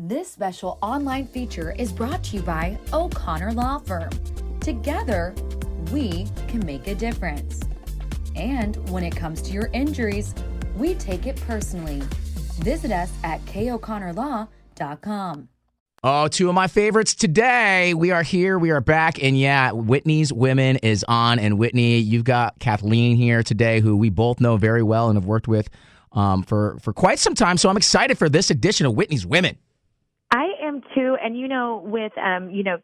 This special online feature is brought to you by O'Connor Law Firm. Together, we can make a difference. And when it comes to your injuries, we take it personally. Visit us at koconnorlaw.com. Oh, two of my favorites today. We are here. We are back. And yeah, Whitney's Women is on. And Whitney, you've got Kathleen here today, who we both know very well and have worked with for quite some time. So I'm excited for this edition of Whitney's Women. I am too. And, with,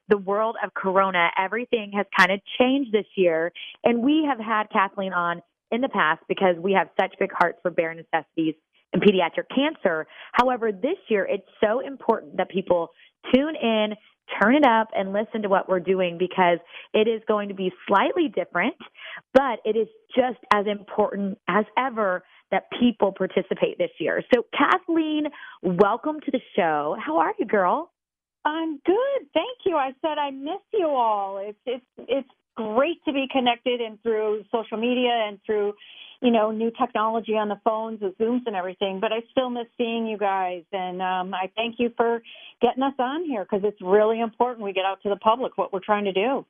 the world of Corona, everything has kind of changed this year. And we have had Kathleen on in the past because we have such big hearts for bare necessities and pediatric cancer. However, this year, it's so important that people tune in, turn it up, and listen to what we're doing because it is going to be slightly different, but it is just as important as ever that people participate this year. So, Kathleen, welcome to the show. How are you, girl? I'm good. Thank you. I said I miss you all. It's great to be connected and through social media and through, new technology on the phones with Zooms and everything. But I still miss seeing you guys. And I thank you for getting us on here because it's really important we get out to the public what we're trying to do.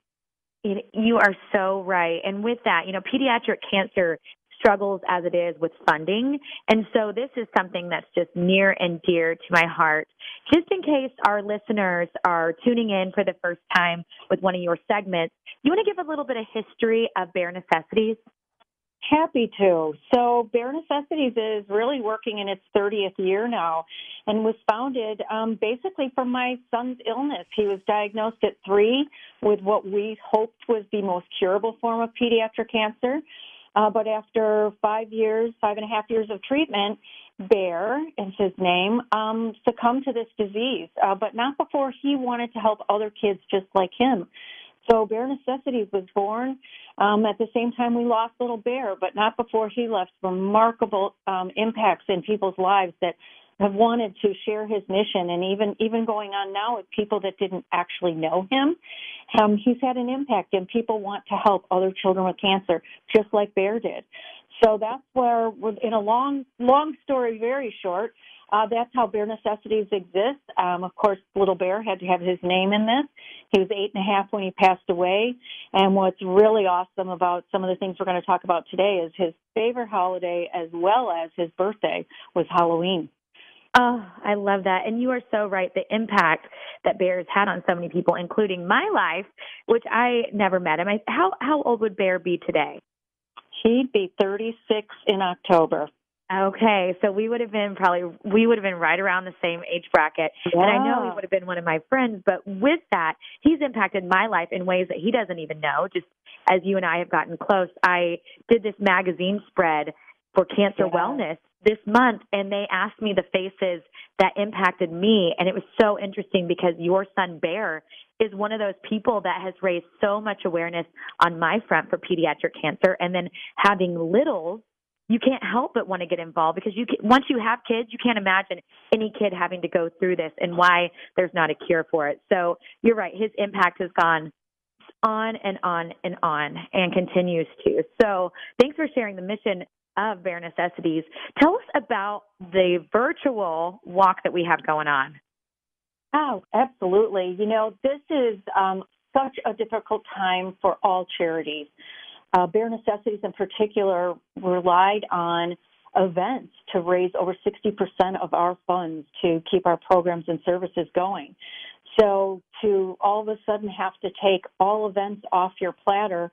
You are so right. And with that, pediatric cancer struggles as it is with funding. And so this is something that's just near and dear to my heart. Just in case our listeners are tuning in for the first time with one of your segments, you want to give a little bit of history of Bare Necessities? Happy to. So Bare Necessities is really working in its 30th year now and was founded basically from my son's illness. He was diagnosed at 3 with what we hoped was the most curable form of pediatric cancer. But after 5 years, 5.5 years of treatment, Bear is his name, succumbed to this disease, but not before he wanted to help other kids just like him. So Bare Necessities was born at the same time we lost little Bear, but not before he left remarkable impacts in people's lives that have wanted to share his mission, and even going on now with people that didn't actually know him. He's had an impact, and people want to help other children with cancer, just like Bear did. So that's where, in a long story, very short, that's how Bare Necessities exists. Of course, little Bear had to have his name in this. He was 8.5 when he passed away. And what's really awesome about some of the things we're going to talk about today is his favorite holiday as well as his birthday was Halloween. Oh, I love that. And you are so right. The impact that Bear has had on so many people, including my life, which I never met him. How old would Bear be today? He'd be 36 in October. Okay, so we would have been right around the same age bracket. Yeah. And I know he would have been one of my friends, but with that, he's impacted my life in ways that he doesn't even know. Just as you and I have gotten close, I did this magazine spread for cancer wellness this month, and they asked me the faces that impacted me, and it was so interesting because your son Bear is one of those people that has raised so much awareness on my front for pediatric cancer, and then having littles, you can't help but want to get involved because once you have kids, you can't imagine any kid having to go through this and why there's not a cure for it. So you're right, his impact has gone on and on and on and continues to. So thanks for sharing the mission of Bare Necessities. Tell us about the virtual walk that we have going on. Oh, absolutely. This is such a difficult time for all charities. Bare Necessities in particular relied on events to raise over 60% of our funds to keep our programs and services going. So to all of a sudden have to take all events off your platter,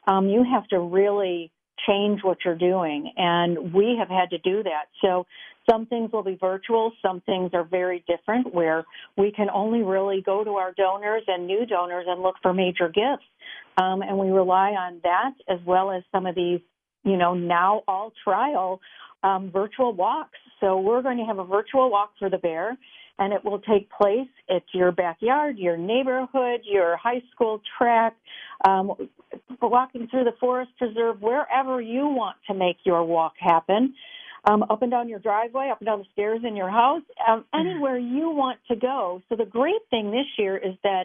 you have to really change what you're doing, and we have had to do that. So some things will be virtual, some things are very different, where we can only really go to our donors and new donors and look for major gifts, and we rely on that as well as some of these, now all trial virtual walks. So we're going to have a virtual walk for the Bear, and it will take place at your backyard, your neighborhood, your high school track, walking through the forest preserve, wherever you want to make your walk happen, up and down your driveway, up and down the stairs in your house, anywhere you want to go. So the great thing this year is that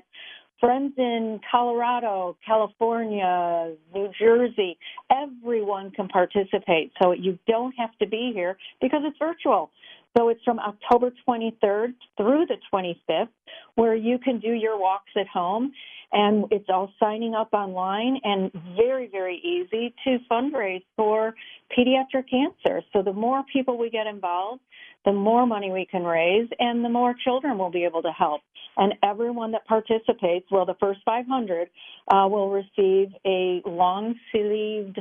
friends in Colorado, California, New Jersey, everyone can participate. So you don't have to be here because it's virtual. So it's from October 23rd through the 25th, where you can do your walks at home, and it's all signing up online and very, very easy to fundraise for pediatric cancer. So the more people we get involved, the more money we can raise, and the more children will be able to help. And everyone that participates, well, the first 500 will receive a long-sleeved,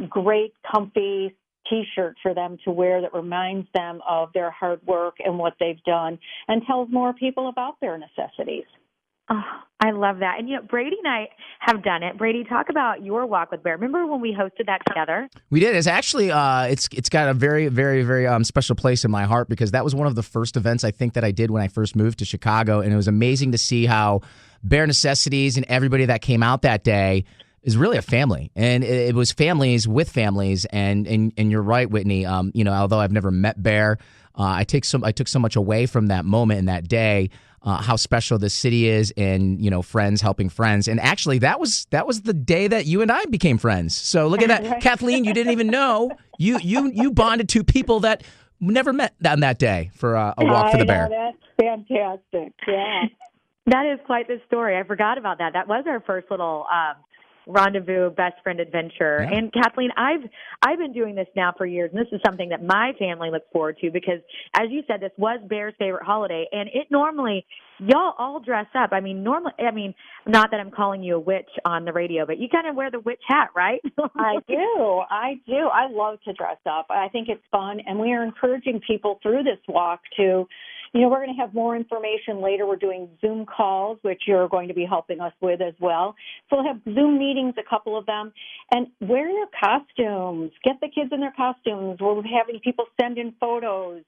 great, comfy T-shirt for them to wear that reminds them of their hard work and what they've done and tells more people about their necessities. Oh, I love that. And, Brady and I have done it. Brady, talk about your walk with Bear. Remember when we hosted that together? We did. It's actually it's got a very, very, very special place in my heart because that was one of the first events I think that I did when I first moved to Chicago, and it was amazing to see how Bare Necessities and everybody that came out that day is really a family, and it was families with families, and you're right, Whitney. Although I've never met Bear, I took so much away from that moment and that day. How special this city is, and friends helping friends, and actually that was the day that you and I became friends. So look at that, right. Kathleen, you didn't even know you bonded two people that never met on that day for a walk for the Bear. That's fantastic. Yeah, that is quite the story. I forgot about that. That was our first little rendezvous best friend adventure. Yeah. And Kathleen, I've been doing this now for years, and this is something that my family looks forward to because, as you said, this was Bear's favorite holiday, and it normally y'all all dress up. Normally, not that I'm calling you a witch on the radio, but you kind of wear the witch hat, right? I do. I love to dress up. I think it's fun, and we are encouraging people through this walk to. We're going to have more information later. We're doing Zoom calls, which you're going to be helping us with as well. So we'll have Zoom meetings, a couple of them, and wear your costumes. Get the kids in their costumes. We're having people send in photos,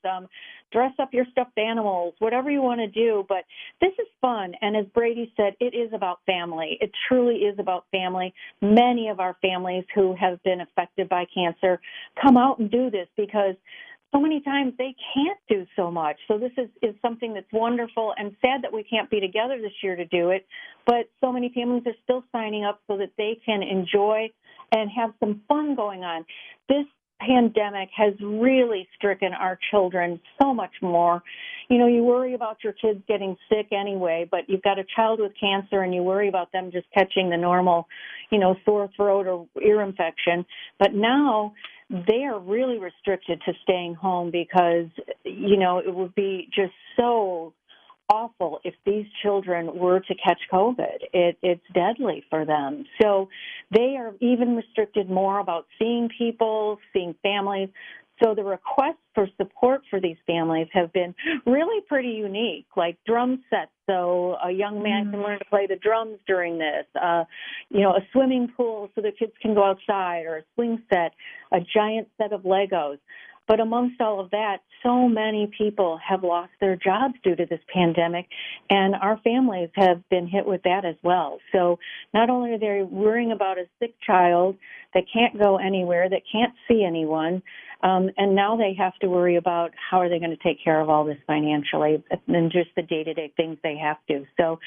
dress up your stuffed animals, whatever you want to do. But this is fun. And as Brady said, it is about family. It truly is about family. Many of our families who have been affected by cancer come out and do this because so many times they can't do so much. So this is something that's wonderful and sad that we can't be together this year to do it. But so many families are still signing up so that they can enjoy and have some fun going on. This pandemic has really stricken our children so much more. You worry about your kids getting sick anyway, but you've got a child with cancer and you worry about them just catching the normal, sore throat or ear infection. But now they are really restricted to staying home because, it would be just so awful if these children were to catch COVID. It's deadly for them. So they are even restricted more about seeing people, seeing families. So the requests for support for these families have been really pretty unique, like drum sets. So a young man can learn to play the drums during this, a swimming pool so the kids can go outside, or a swing set, a giant set of Legos. But amongst all of that, so many people have lost their jobs due to this pandemic, and our families have been hit with that as well. So not only are they worrying about a sick child that can't go anywhere, that can't see anyone, and now they have to worry about how are they going to take care of all this financially and just the day-to-day things they have to. So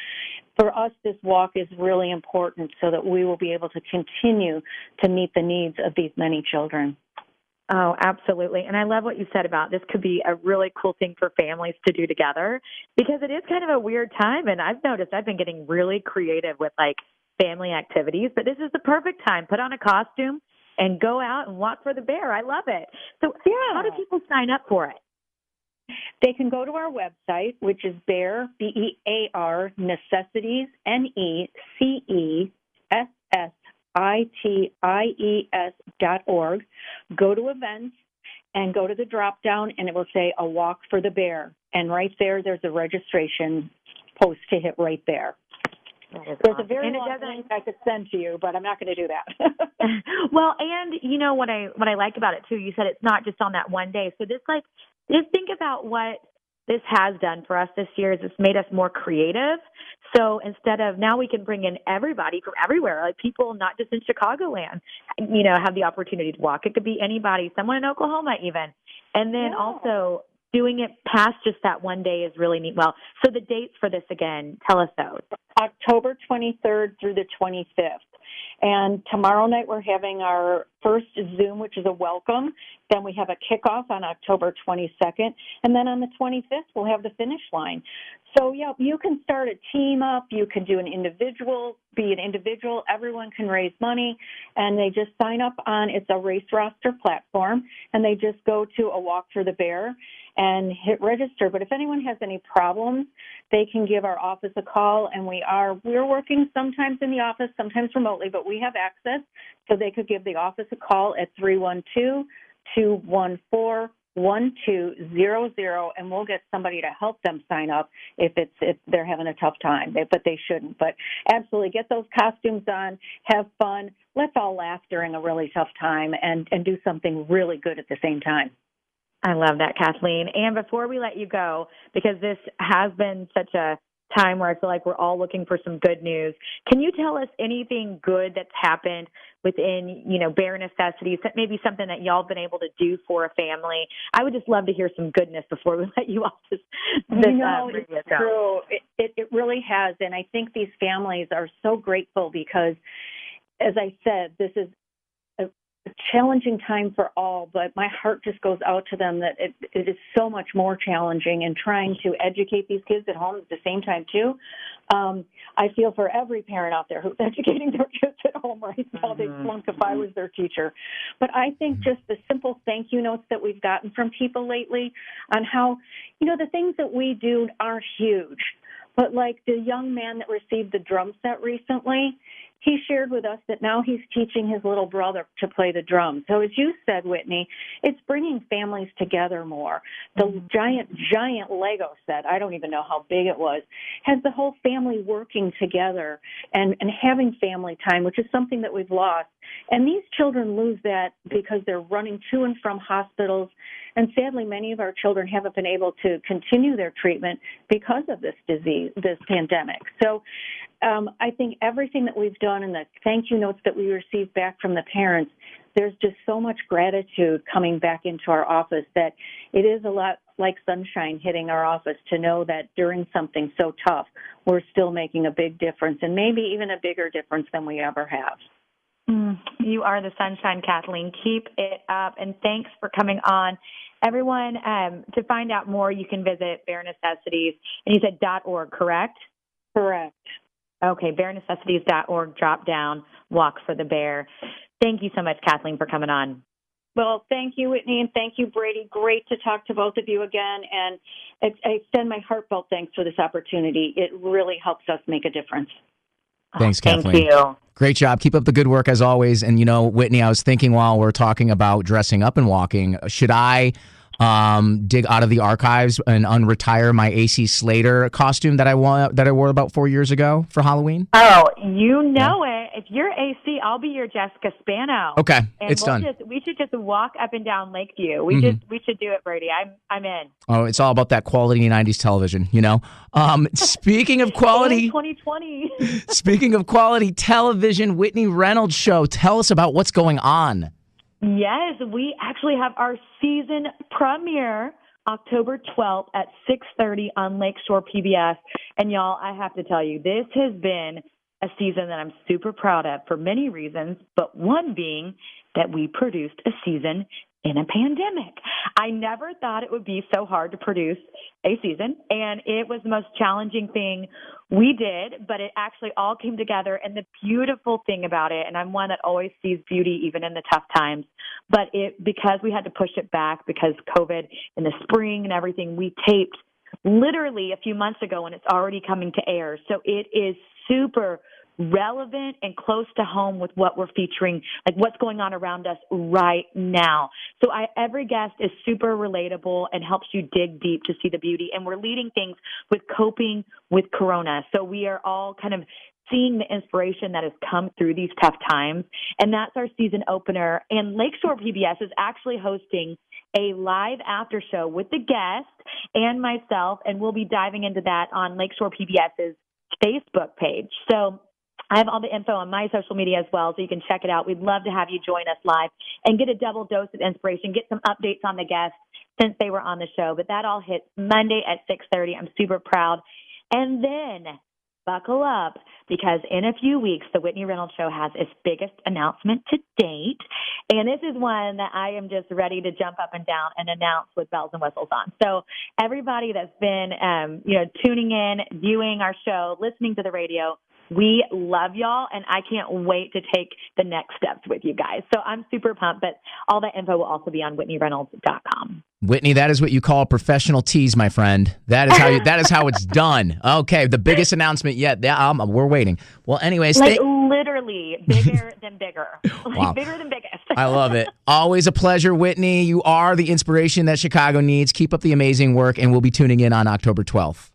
for us, this walk is really important so that we will be able to continue to meet the needs of these many children. Oh, absolutely. And I love what you said about this could be a really cool thing for families to do together because it is kind of a weird time. And I've noticed I've been getting really creative with family activities, but this is the perfect time. Put on a costume and go out and walk for the Bear. I love it. So how do people sign up for it? They can go to our website, which is Bear, BEAR, Necessities, NECESSITIES.org. Go to events and go to the drop down, and it will say a walk for the Bear. And right there's a registration post to hit right there. There's awesome. A very long link I could send to you, but I'm not going to do that. Well, and what I like about it too, you said it's not just on that one day. So just think about what this has done for us this year is it's made us more creative. So instead of now we can bring in everybody from everywhere, people not just in Chicagoland, have the opportunity to walk. It could be anybody, someone in Oklahoma even. And then also doing it past just that one day is really neat. Well, so the dates for this again, tell us those. October 23rd through the 25th. And tomorrow night we're having our first Zoom, which is a welcome. Then we have a kickoff on October 22nd. And then on the 25th, we'll have the finish line. So, yeah, you can start a team up. You can do be an individual. Everyone can raise money. And they just sign up it's a race roster platform. And they just go to a Walk for the Bear and hit register. But if anyone has any problems, they can give our office a call. And we're working sometimes in the office, sometimes remotely, but we have access. So they could give the office a call at 312-214-1200, and we'll get somebody to help them sign up if they're having a tough time, but they shouldn't. But absolutely, get those costumes on, have fun. Let's all laugh during a really tough time and do something really good at the same time. I love that, Kathleen. And before we let you go, because this has been such a time where I feel like we're all looking for some good news, can you tell us anything good that's happened within, Bare Necessities, that maybe something that y'all have been able to do for a family? I would just love to hear some goodness before we let you off this it's true. It really has. And I think these families are so grateful because, as I said, this is a challenging time for all, but my heart just goes out to them that it is so much more challenging, and trying to educate these kids at home at the same time too. I feel for every parent out there who's educating their kids at home right now. They flunk if I was their teacher. But I think just the simple thank you notes that we've gotten from people lately on how, the things that we do aren't huge. But like the young man that received the drum set recently, he shared with us that now he's teaching his little brother to play the drums. So as you said, Whitney, it's bringing families together more. The giant Lego set, I don't even know how big it was, has the whole family working together and having family time, which is something that we've lost. And these children lose that because they're running to and from hospitals. And sadly, many of our children haven't been able to continue their treatment because of this disease, this pandemic. So I think everything that we've done and the thank you notes that we received back from the parents, there's just so much gratitude coming back into our office that it is a lot like sunshine hitting our office to know that during something so tough, we're still making a big difference, and maybe even a bigger difference than we ever have. You are the sunshine, Kathleen. Keep it up, and thanks for coming on. Everyone, to find out more, you can visit Bare Necessities, and you said .org, correct? Correct. Okay, barenecessities.org, drop down, Walk for the Bear. Thank you so much, Kathleen, for coming on. Well, thank you, Whitney, and thank you, Brady. Great to talk to both of you again, and I extend my heartfelt thanks for this opportunity. It really helps us make a difference. Thanks, Kathleen. Thank you. Great job. Keep up the good work as always. And, Whitney, I was thinking while we're talking about dressing up and walking, should I dig out of the archives and unretire my AC Slater costume that I wore about 4 years ago for Halloween? Oh, it. If you're AC, I'll be your Jessica Spano. Okay, and it's done. We should just walk up and down Lakeview. We should do it, Brady. I'm in. Oh, it's all about that quality 90s television, Speaking of quality, 2020. Speaking of quality television, Whitney Reynolds Show. Tell us about what's going on. Yes, we actually have our season premiere October 12th at 6:30 on Lakeshore PBS. And y'all, I have to tell you, this has been a season that I'm super proud of for many reasons, but one being that we produced a season in a pandemic. I never thought it would be so hard to produce a season, and it was the most challenging thing we did, but it actually all came together. And the beautiful thing about it, and I'm one that always sees beauty even in the tough times, but because we had to push it back because COVID in the spring and everything, we taped literally a few months ago, and it's already coming to air. So it is super relevant and close to home with what we're featuring, like what's going on around us right now. So every guest is super relatable and helps you dig deep to see the beauty. And we're leading things with coping with Corona. So we are all kind of seeing the inspiration that has come through these tough times. And that's our season opener. And Lakeshore PBS is actually hosting a live after show with the guest and myself. And we'll be diving into that on Lakeshore PBS's Facebook page. So I have all the info on my social media as well, so you can check it out. We'd love to have you join us live and get a double dose of inspiration, get some updates on the guests since they were on the show. But that all hits Monday at 6:30. I'm super proud. And then buckle up, because in a few weeks, the Whitney Reynolds Show has its biggest announcement to date. And this is one that I am just ready to jump up and down and announce with bells and whistles on. So everybody that's been, tuning in, viewing our show, listening to the radio, we love y'all, and I can't wait to take the next steps with you guys. So I'm super pumped, but all that info will also be on WhitneyReynolds.com. Whitney, that is what you call a professional tease, my friend. That is how it's done. Okay, the biggest announcement yet. Yeah, we're waiting. Well, anyways, literally bigger than bigger, Wow. bigger than biggest. I love it. Always a pleasure, Whitney. You are the inspiration that Chicago needs. Keep up the amazing work, and we'll be tuning in on October 12th.